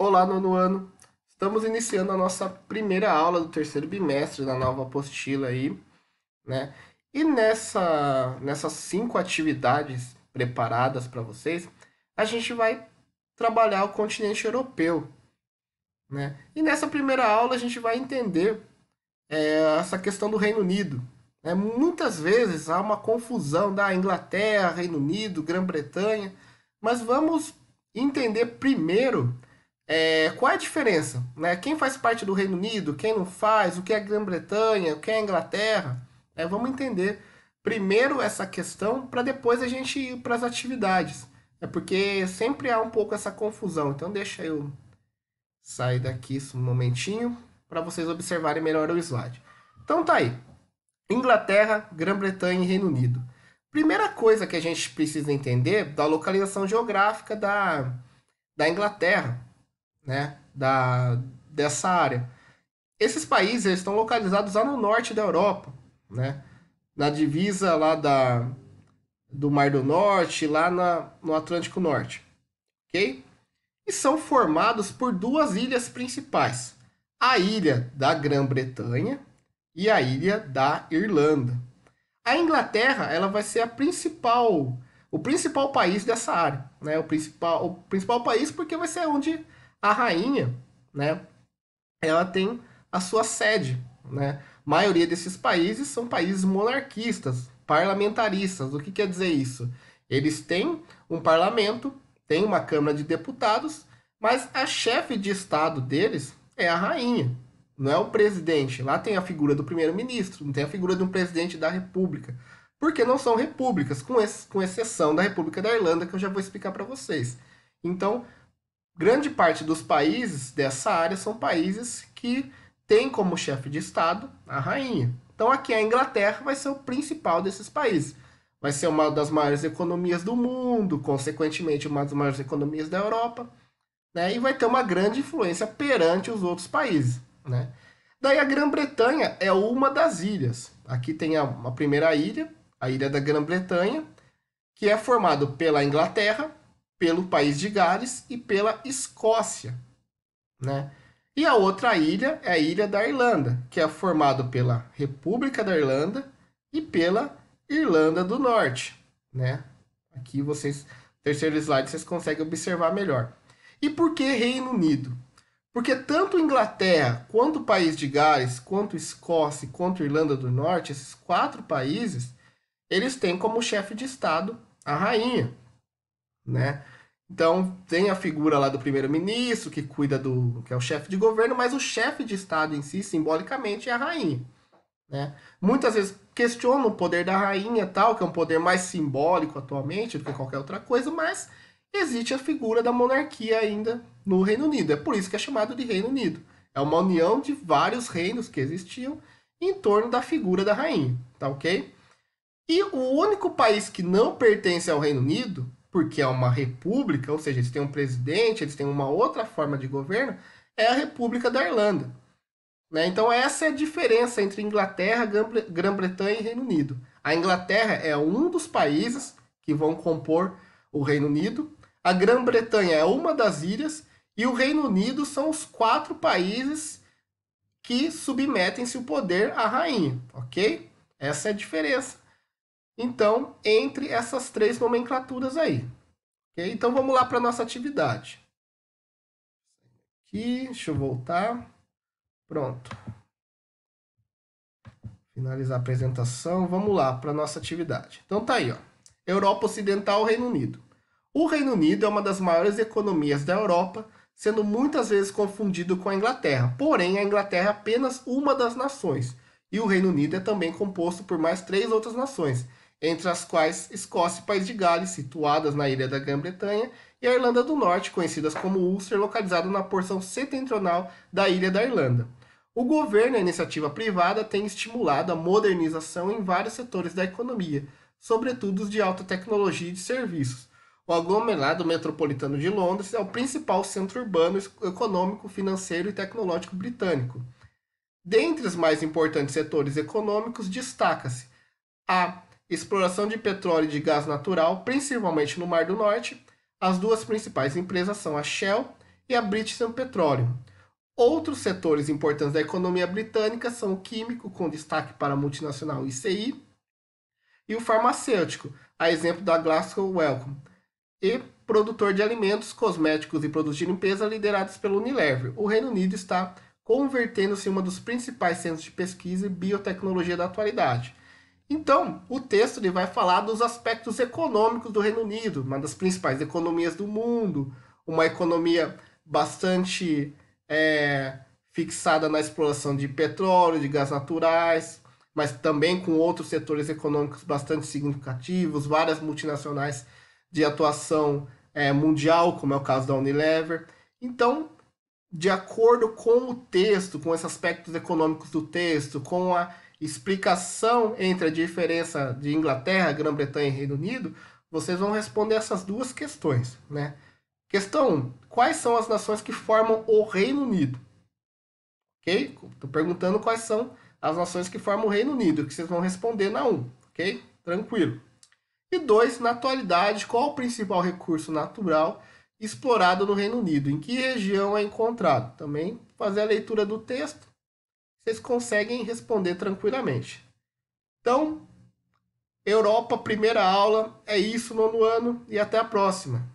Olá, nono ano. Estamos iniciando a nossa primeira aula do terceiro bimestre da nova apostila aí, né? E nessas 5 atividades preparadas para vocês, a gente vai trabalhar o continente europeu, né? E nessa primeira aula a gente vai entender essa questão do Reino Unido. Né? Muitas vezes há uma confusão da Inglaterra, Reino Unido, Grã-Bretanha, mas vamos entender primeiro qual é a diferença, né? Quem faz parte do Reino Unido, quem não faz, o que é Grã-Bretanha, o que é Inglaterra. Vamos entender primeiro essa questão para depois a gente ir para as atividades. É porque sempre há um pouco essa confusão. Então deixa eu sair daqui um momentinho para vocês observarem melhor o slide. Então tá aí. Inglaterra, Grã-Bretanha e Reino Unido. Primeira coisa que a gente precisa entender da localização geográfica da Inglaterra, né? Dessa área. Esses países eles estão localizados lá no norte da Europa, né? Na divisa lá do Mar do Norte, lá no Atlântico Norte, ok? E são formados por duas ilhas principais: a ilha da Grã-Bretanha e a ilha da Irlanda. A Inglaterra ela vai ser o principal país dessa área, né? O principal país porque vai ser onde a rainha, né? Ela tem a sua sede, né? A maioria desses países são países monarquistas, parlamentaristas. O que quer dizer isso? Eles têm um parlamento, têm uma Câmara de Deputados, mas a chefe de Estado deles é a rainha, não é o presidente. Lá tem a figura do primeiro-ministro, não tem a figura de um presidente da República. Porque não são repúblicas, com exceção da República da Irlanda, que eu já vou explicar para vocês. Então, grande parte dos países dessa área são países que têm como chefe de Estado a rainha. Então aqui a Inglaterra vai ser o principal desses países. Vai ser uma das maiores economias do mundo, consequentemente uma das maiores economias da Europa, né? E vai ter uma grande influência perante os outros países, né? Daí a Grã-Bretanha é uma das ilhas. Aqui tem a primeira ilha, a ilha da Grã-Bretanha, que é formado pela Inglaterra, pelo país de Gales e pela Escócia, né? E a outra ilha é a ilha da Irlanda, que é formado pela República da Irlanda e pela Irlanda do Norte, né? Aqui vocês, terceiro slide, vocês conseguem observar melhor. E por que Reino Unido? Porque tanto Inglaterra, quanto o país de Gales, quanto Escócia, quanto Irlanda do Norte, esses 4 países, eles têm como chefe de Estado a rainha, né? Então, tem a figura lá do primeiro-ministro, que cuida que é o chefe de governo, mas o chefe de Estado em si, simbolicamente, é a rainha, né? Muitas vezes questionam o poder da rainha, tal, que é um poder mais simbólico atualmente do que qualquer outra coisa, mas existe a figura da monarquia ainda no Reino Unido. É por isso que é chamado de Reino Unido. É uma união de vários reinos que existiam em torno da figura da rainha, tá ok? E o único país que não pertence ao Reino Unido, porque é uma república, ou seja, eles têm um presidente, eles têm uma outra forma de governo, é a República da Irlanda, né? Então essa é a diferença entre Inglaterra, Grã-Bretanha e Reino Unido. A Inglaterra é um dos países que vão compor o Reino Unido, a Grã-Bretanha é uma das ilhas e o Reino Unido são os 4 países que submetem-se o poder à rainha, ok? Essa é a diferença então, entre essas 3 nomenclaturas aí. Ok? Então, vamos lá para a nossa atividade. Aqui, deixa eu voltar. Pronto. Finalizar a apresentação. Vamos lá para a nossa atividade. Então, tá aí, ó. Europa Ocidental, Reino Unido. O Reino Unido é uma das maiores economias da Europa, sendo muitas vezes confundido com a Inglaterra. Porém, a Inglaterra é apenas uma das nações. E o Reino Unido é também composto por mais 3 outras nações, entre as quais Escócia e País de Gales, situadas na ilha da Grã-Bretanha, e a Irlanda do Norte, conhecidas como Ulster, localizada na porção setentrional da ilha da Irlanda. O governo e a iniciativa privada têm estimulado a modernização em vários setores da economia, sobretudo os de alta tecnologia e de serviços. O aglomerado metropolitano de Londres é o principal centro urbano, econômico, financeiro e tecnológico britânico. Dentre os mais importantes setores econômicos, destaca-se a exploração de petróleo e de gás natural, principalmente no Mar do Norte. As duas principais empresas são a Shell e a British Petroleum. Outros setores importantes da economia britânica são o químico, com destaque para a multinacional ICI, e o farmacêutico, a exemplo da GlaxoSmithKline, e produtor de alimentos, cosméticos e produtos de limpeza liderados pelo Unilever. O Reino Unido está convertendo-se em um dos principais centros de pesquisa e biotecnologia da atualidade. Então, o texto ele vai falar dos aspectos econômicos do Reino Unido, uma das principais economias do mundo, uma economia bastante fixada na exploração de petróleo, de gás naturais, mas também com outros setores econômicos bastante significativos, várias multinacionais de atuação mundial, como é o caso da Unilever. Então, de acordo com o texto, com esses aspectos econômicos do texto, com a explicação entre a diferença de Inglaterra, Grã-Bretanha e Reino Unido, vocês vão responder essas duas questões, né? Questão 1. Quais são as nações que formam o Reino Unido? Ok? Estou perguntando quais são as nações que formam o Reino Unido, que vocês vão responder na 1, ok? Tranquilo. E 2. Na atualidade, qual o principal recurso natural explorado no Reino Unido? Em que região é encontrado? Também fazer a leitura do texto, vocês conseguem responder tranquilamente. Então, Europa, primeira aula, é isso, nono ano, e até a próxima.